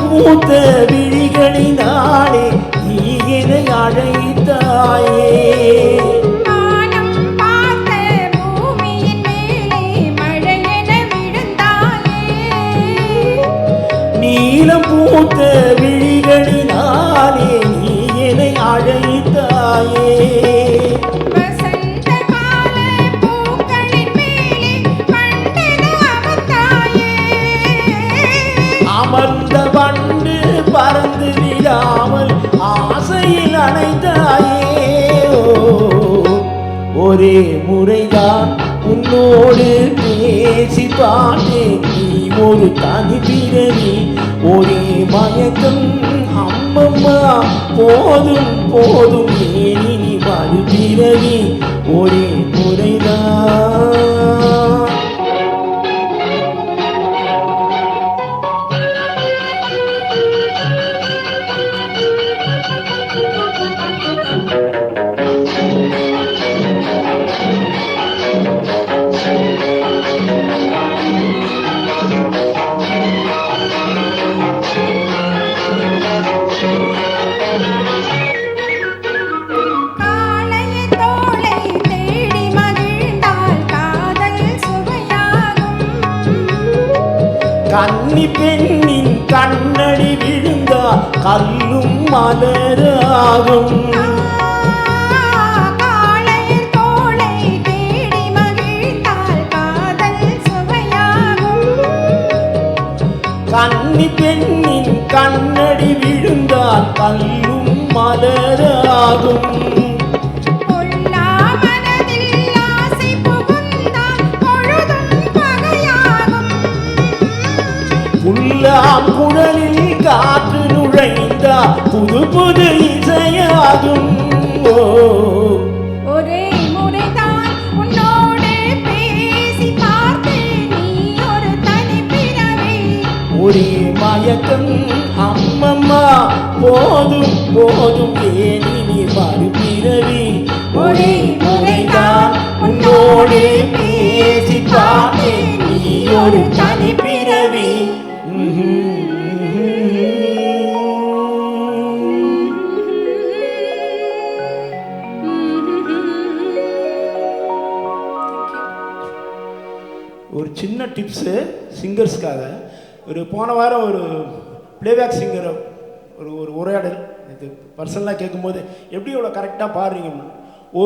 பூத்த விழிகளினாலே நீ என்னை அழைத்தாயே. வானம் பார்த்த பூமியின் மேலே மழையென விழுந்தாயே. நீலம் பூத்த விழிகளினாலே நீ என்னை அழைத்தாயே. அமர்ந்த வண்டு பறந்து விடாமல் ஆசையில் அணைத்தாயே. ஒரே முறைதான் உன்னோடு பேசி பார்த்தேன். நீ ஒரு தனி பிறவி, ஒரே மயக்கம். அம்மம்மா போதும் போதும், ஏனி நீ மறு பிறவி, ஒரே முறைதான். கன்னி பெண்ணின் கண்ணடி விழுந்தா கல்லும் மலராகும். கன்னி பெண்ணின் கண்ணடி விழுந்தால் கல்லும் மலராகும். உள்ளாம் குழலில் காற்று நுழைந்தா புது புது இசையாகும். ஒரே முறைதான் உன்னோடு பேசி பார்த்தேன். நீ ஒரு தனி பிறவி, ஒரே மயக்கம். அம்மம்மா போதும் போதும், ஏனி நீ மறு பிறவி, ஒரே முறைதான் உன்னோடு பேசி பார்த்தேன். நீ ஒரு தனி பிறவி. ஒரு சின்ன டிப்ஸு சிங்கர்ஸ்க்காக. போன வாரம் ஒரு பிளேபேக் சிங்கர் ஒரு உரையாடல் இது பர்சனலாக கேட்கும்போது எப்படி இவ்வளோ கரெக்டாக பாடுறீங்க.